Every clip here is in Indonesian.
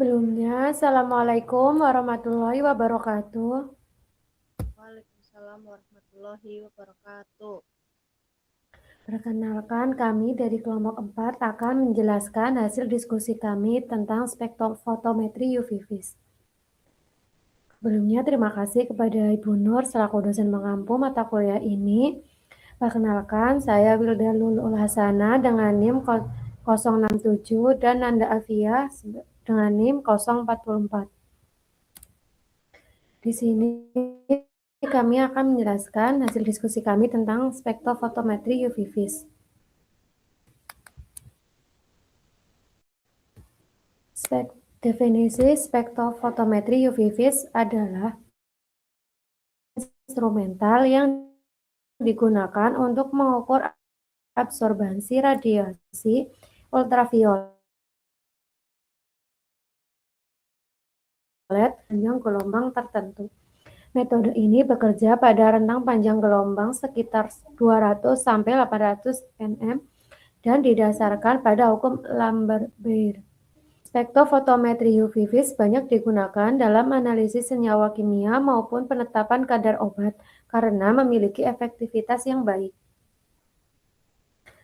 Sebelumnya, Assalamualaikum warahmatullahi wabarakatuh. Waalaikumsalam warahmatullahi wabarakatuh. Perkenalkan, kami dari kelompok 4 akan menjelaskan hasil diskusi kami tentang spektrofotometri UV vis. Sebelumnya, terima kasih kepada Ibu Nur selaku dosen pengampu mata kuliah ini. Perkenalkan, saya Wilda Lulul Hasana dengan NIM 067 dan Nanda Afia dengan NIM 044. Di sini kami akan menjelaskan hasil diskusi kami tentang spektrofotometri UV vis. Definisi spektrofotometri UV vis adalah instrumental yang digunakan untuk mengukur absorbansi radiasi ultraviolet panjang gelombang tertentu. Metode ini bekerja pada rentang panjang gelombang sekitar 200 sampai 800 nm dan didasarkan pada hukum Lambert-Beer. Spektrofotometri UV vis banyak digunakan dalam analisis senyawa kimia maupun penetapan kadar obat karena memiliki efektivitas yang baik.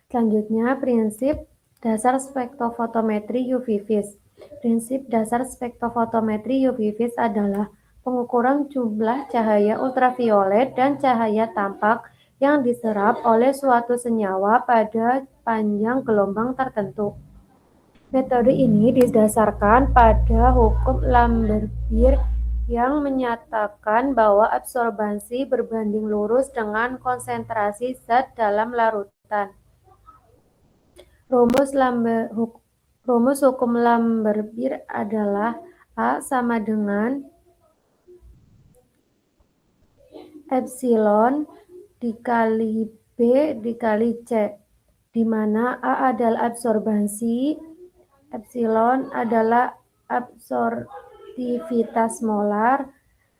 Selanjutnya, prinsip dasar spektrofotometri UV vis. Prinsip dasar spektrofotometri UV vis adalah pengukuran jumlah cahaya ultraviolet dan cahaya tampak yang diserap oleh suatu senyawa pada panjang gelombang tertentu. Metode ini didasarkan pada hukum Lambert-Beer yang menyatakan bahwa absorbansi berbanding lurus dengan konsentrasi zat dalam larutan. Rumus hukum Lambert-Beer adalah A sama dengan epsilon dikali B dikali C, di mana A adalah absorbansi, epsilon adalah absorptivitas molar,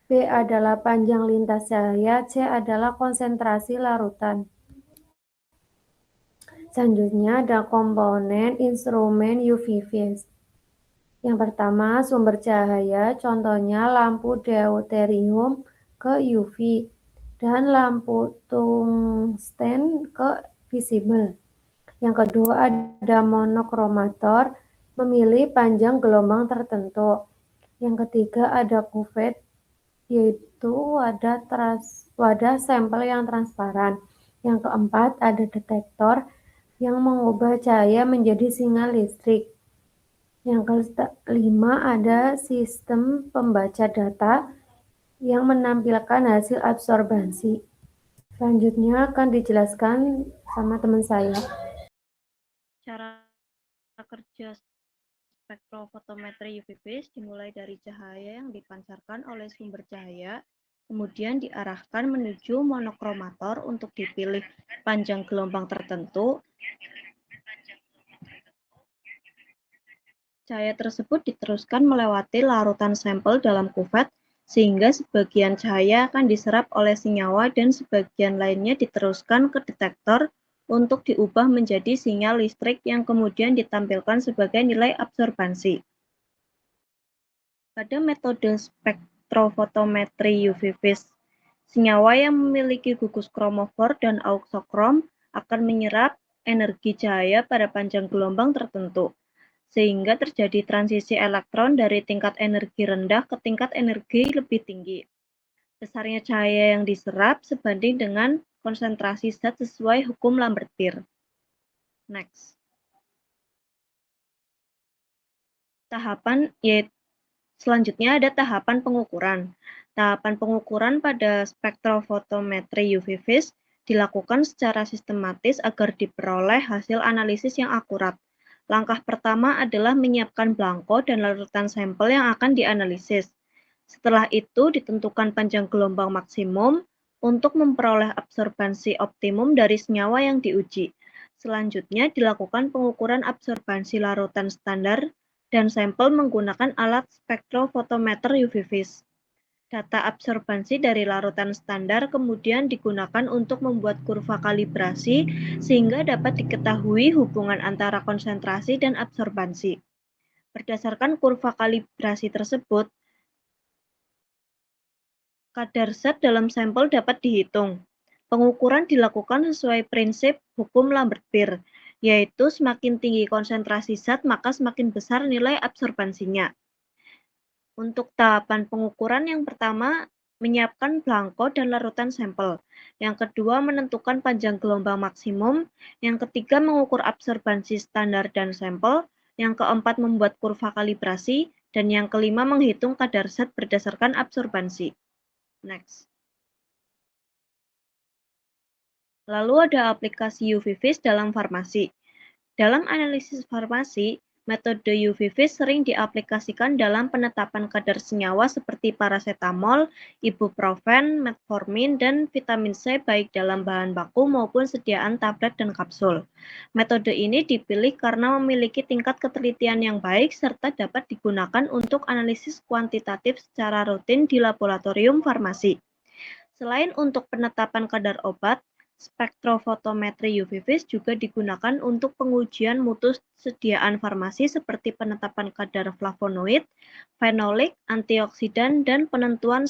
B adalah panjang lintas cahaya, C adalah konsentrasi larutan. Selanjutnya ada komponen instrumen UV vis. Yang pertama, sumber cahaya, contohnya lampu deuterium ke UV dan lampu tungsten ke visible. Yang kedua ada monokromator, memilih panjang gelombang tertentu. Yang ketiga ada kuvet, yaitu wadah sampel yang transparan. Yang keempat ada detektor yang mengubah cahaya menjadi sinyal listrik. Yang kelima ada sistem pembaca data yang menampilkan hasil absorbansi. Selanjutnya akan dijelaskan sama teman saya. Cara kerja spektrofotometri UV vis dimulai dari cahaya yang dipancarkan oleh sumber cahaya, kemudian diarahkan menuju monokromator untuk dipilih panjang gelombang tertentu. Cahaya tersebut diteruskan melewati larutan sampel dalam kuvet, sehingga sebagian cahaya akan diserap oleh senyawa dan sebagian lainnya diteruskan ke detektor untuk diubah menjadi sinyal listrik yang kemudian ditampilkan sebagai nilai absorbansi. Pada metode spektrofotometri UV vis, senyawa yang memiliki gugus kromofor dan auxokrom akan menyerap energi cahaya pada panjang gelombang tertentu, sehingga terjadi transisi elektron dari tingkat energi rendah ke tingkat energi lebih tinggi. Besarnya cahaya yang diserap sebanding dengan konsentrasi zat sesuai hukum Lambert-Beer. Next. Selanjutnya ada tahapan pengukuran. Tahapan pengukuran pada spektrofotometri UV vis dilakukan secara sistematis agar diperoleh hasil analisis yang akurat. Langkah pertama adalah menyiapkan belangko dan larutan sampel yang akan dianalisis. Setelah itu ditentukan panjang gelombang maksimum untuk memperoleh absorbansi optimum dari senyawa yang diuji. Selanjutnya dilakukan pengukuran absorbansi larutan standar dan sampel menggunakan alat spektrofotometer UV vis. Data absorbansi dari larutan standar kemudian digunakan untuk membuat kurva kalibrasi sehingga dapat diketahui hubungan antara konsentrasi dan absorbansi. Berdasarkan kurva kalibrasi tersebut, kadar zat dalam sampel dapat dihitung. Pengukuran dilakukan sesuai prinsip hukum Lambert-Beer, yaitu semakin tinggi konsentrasi zat maka semakin besar nilai absorbansinya. Untuk tahapan pengukuran yang pertama, menyiapkan belangko dan larutan sampel. Yang kedua, menentukan panjang gelombang maksimum. Yang ketiga, mengukur absorbansi standar dan sampel. Yang keempat, membuat kurva kalibrasi. Dan yang kelima, menghitung kadar zat berdasarkan absorbansi. Next. Lalu ada aplikasi UV-Vis dalam farmasi. Dalam analisis farmasi, metode UV-Vis sering diaplikasikan dalam penetapan kadar senyawa seperti paracetamol, ibuprofen, metformin, dan vitamin C baik dalam bahan baku maupun sediaan tablet dan kapsul. Metode ini dipilih karena memiliki tingkat ketelitian yang baik serta dapat digunakan untuk analisis kuantitatif secara rutin di laboratorium farmasi. Selain untuk penetapan kadar obat, spektrofotometri UV-Vis juga digunakan untuk pengujian mutu sediaan farmasi seperti penetapan kadar flavonoid, fenolik, antioksidan, dan penentuan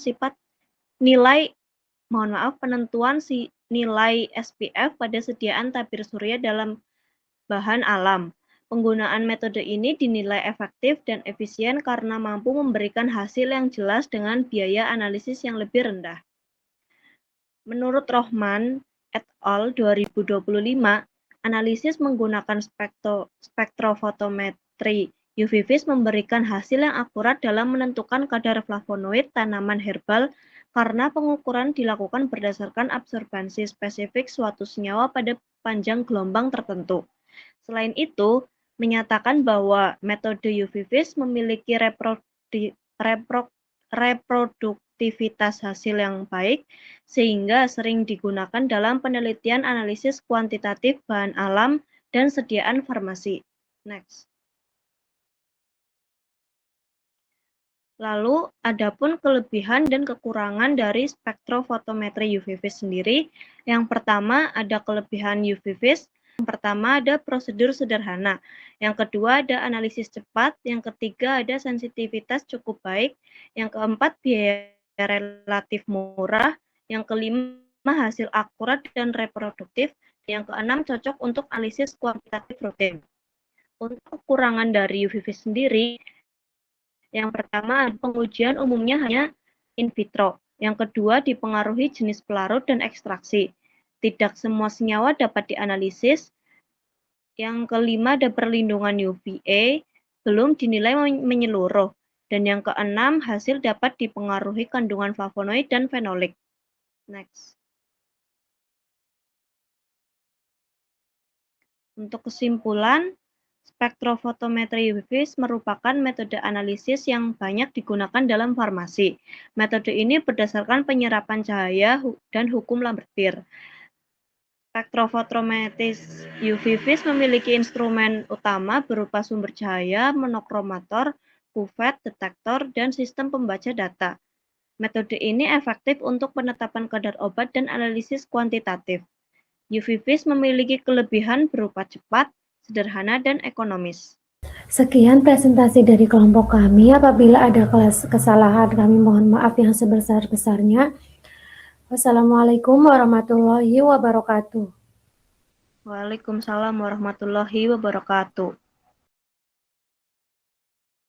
nilai SPF pada sediaan tabir surya dalam bahan alam. Penggunaan metode ini dinilai efektif dan efisien karena mampu memberikan hasil yang jelas dengan biaya analisis yang lebih rendah. Menurut Rohman et al. 2025, analisis menggunakan spektrofotometri UV-Vis memberikan hasil yang akurat dalam menentukan kadar flavonoid tanaman herbal karena pengukuran dilakukan berdasarkan absorbansi spesifik suatu senyawa pada panjang gelombang tertentu. Selain itu, menyatakan bahwa metode UV-Vis memiliki reproduktivitas hasil yang baik, sehingga sering digunakan dalam penelitian analisis kuantitatif bahan alam dan sediaan farmasi. Next. Lalu, adapun kelebihan dan kekurangan dari spektrofotometri UV-Vis sendiri. Yang pertama, ada kelebihan UV-Vis. Yang pertama ada prosedur sederhana, yang kedua ada analisis cepat, yang ketiga ada sensitivitas cukup baik, yang keempat biaya relatif murah, yang kelima hasil akurat dan reproduktif, yang keenam cocok untuk analisis kuantitatif rutin. Untuk kekurangan dari UV-Vis sendiri, yang pertama pengujian umumnya hanya in vitro, yang kedua dipengaruhi jenis pelarut dan ekstraksi. Tidak semua senyawa dapat dianalisis. Yang kelima ada perlindungan UVA, belum dinilai menyeluruh. Dan yang keenam, hasil dapat dipengaruhi kandungan flavonoid dan fenolik. Next. Untuk kesimpulan, spektrofotometri UV-Vis merupakan metode analisis yang banyak digunakan dalam farmasi. Metode ini berdasarkan penyerapan cahaya dan hukum Lambert-Beer. Spektrofotometri UV-Vis memiliki instrumen utama berupa sumber cahaya, monokromator, kuvet, detektor, dan sistem pembaca data. Metode ini efektif untuk penetapan kadar obat dan analisis kuantitatif. UV-Vis memiliki kelebihan berupa cepat, sederhana, dan ekonomis. Sekian presentasi dari kelompok kami. Apabila ada kesalahan, kami mohon maaf yang sebesar-besarnya. Wassalamualaikum warahmatullahi wabarakatuh. Waalaikumsalam warahmatullahi wabarakatuh.